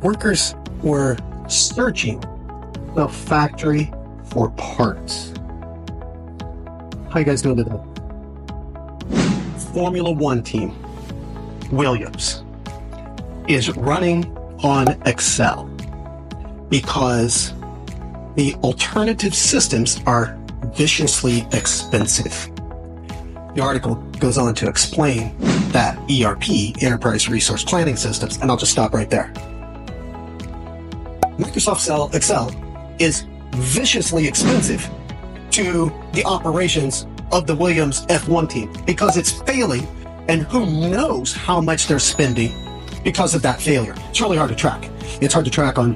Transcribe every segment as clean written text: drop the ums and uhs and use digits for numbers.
workers were searching the factory for parts. How you guys doing today? Formula One team, Williams, is running on Excel because the alternative systems are viciously expensive. The article goes on to explain that ERP, Enterprise Resource Planning Systems, and I'll just stop right there. Microsoft Excel is viciously expensive to the operations of the Williams F1 team because it's failing, and who knows how much they're spending because of that failure. It's really hard to track. It's hard to track on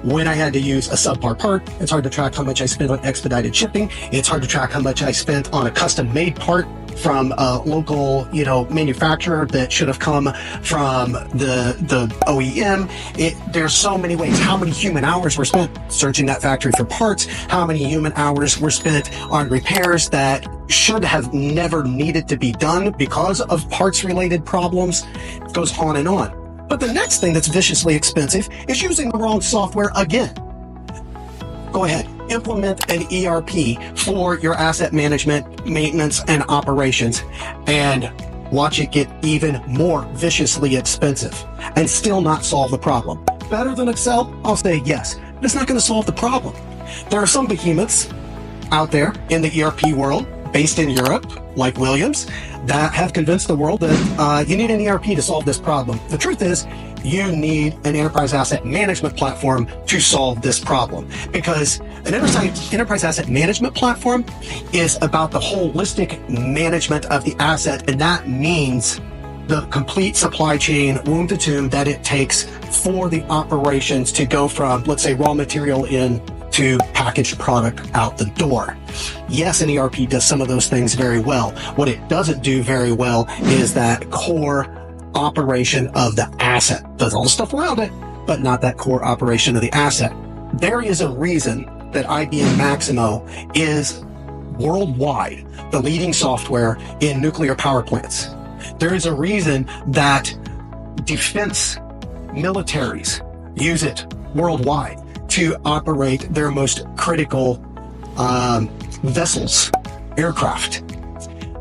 when I had to use a subpar part. It's hard to track how much I spent on expedited shipping. It's hard to track how much I spent on a custom-made part from a local, manufacturer that should have come from the OEM. There's so many ways. How many human hours were spent searching that factory for parts? How many human hours were spent on repairs that should have never needed to be done because of parts-related problems? It goes on and on. But the next thing that's viciously expensive is using the wrong software again. Go ahead, implement an ERP for your asset management, maintenance, and operations, and watch it get even more viciously expensive and still not solve the problem. Better than Excel? I'll say yes, but it's not going to solve the problem. There are some behemoths out there in the ERP world, based in Europe, like Williams, that have convinced the world that you need an ERP to solve this problem. The truth is, you need an enterprise asset management platform to solve this problem, because an enterprise asset management platform is about the holistic management of the asset, and that means the complete supply chain, womb to tomb, that it takes for the operations to go from, let's say, raw material in to packaged product out the door. Yes, an ERP does some of those things very well. What it doesn't do very well is that core operation of the asset. Does all the stuff around it, but not that core operation of the asset. There is a reason that IBM Maximo is worldwide the leading software in nuclear power plants. There is a reason that defense militaries use it worldwide to operate their most critical vessels, aircraft.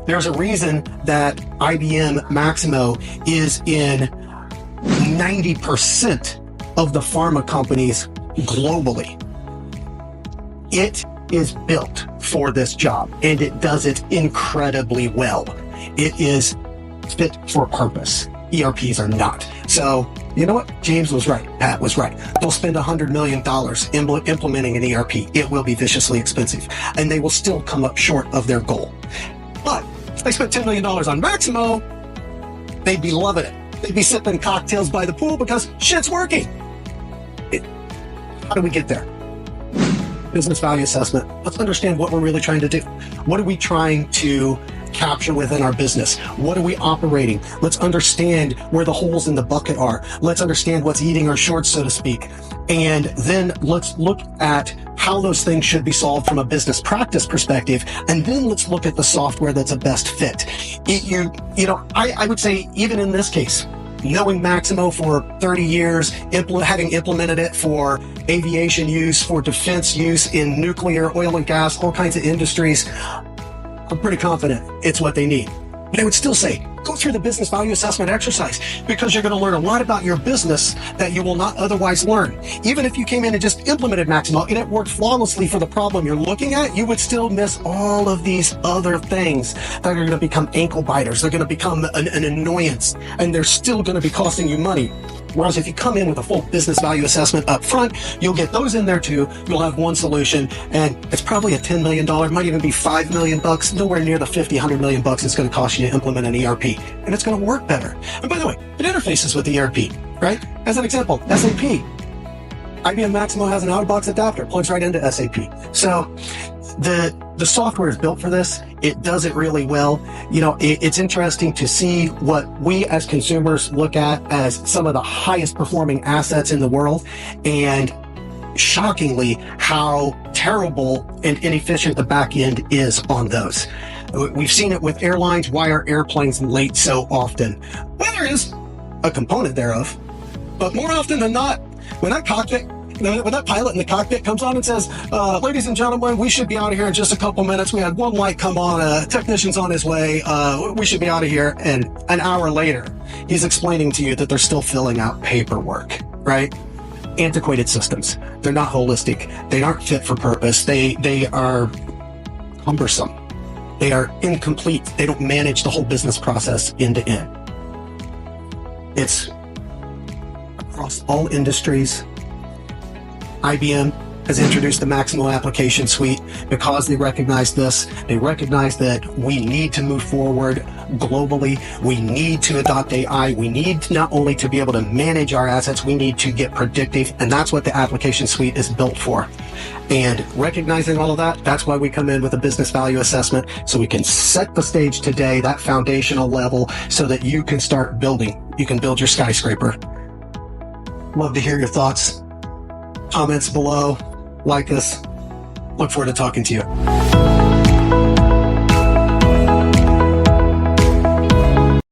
There's a reason that IBM Maximo is in 90% of the pharma companies globally. It is built for this job, and it does it incredibly well. It is fit for purpose. ERPs are not. So, you know what? James was right. Pat was right. They'll spend $100 million implementing an ERP. It will be viciously expensive, and they will still come up short of their goal. But if they spent $10 million on Maximo, they'd be loving it. They'd be sipping cocktails by the pool because shit's working. How do we get there? Business value assessment. Let's understand what we're really trying to do. What are we trying to capture within our business? What are we operating? Let's understand where the holes in the bucket are. Let's understand what's eating our shorts, so to speak. And then let's look at how those things should be solved from a business practice perspective. And then let's look at the software that's a best fit. I would say, even in this case, knowing Maximo for 30 years, having implemented it for aviation use, for defense use in nuclear, oil and gas, all kinds of industries, I'm pretty confident it's what they need. But I would still say, go through the business value assessment exercise, because you're going to learn a lot about your business that you will not otherwise learn. Even if you came in and just implemented Maximo and it worked flawlessly for the problem you're looking at, you would still miss all of these other things that are going to become ankle biters. They're going to become an annoyance, and they're still going to be costing you money. Whereas if you come in with a full business value assessment up front, you'll get those in there too. You'll have one solution, and it's probably a $10 million, might even be $5 million, nowhere near the $50, $100 million it's going to cost you to implement an ERP. And it's going to work better. And by the way, it interfaces with the ERP, right? As an example, SAP. IBM Maximo has an out-of-box adapter, plugs right into SAP. So the software is built for this. It does it really well. It's interesting to see what we as consumers look at as some of the highest performing assets in the world, and shockingly how terrible and inefficient the back end is on those. We've seen it with airlines. Why are airplanes late so often? Weather is a component thereof, but more often than not, when that pilot in the cockpit comes on and says, ladies and gentlemen, we should be out of here in just a couple minutes. We had one light come on, a technician's on his way. We should be out of here. And an hour later, he's explaining to you that they're still filling out paperwork, right? Antiquated systems. They're not holistic. They aren't fit for purpose. They are cumbersome. They are incomplete. They don't manage the whole business process end to end. It's across all industries. IBM has introduced the Maximo application suite because they recognize this. They recognize that we need to move forward globally. We need to adopt AI. We need not only to be able to manage our assets, we need to get predictive. And that's what the application suite is built for. And recognizing all of that, that's why we come in with a business value assessment, so we can set the stage today, that foundational level, so that you can start building. You can build your skyscraper. Love to hear your thoughts. Comments below. Like us. Look forward to talking to you.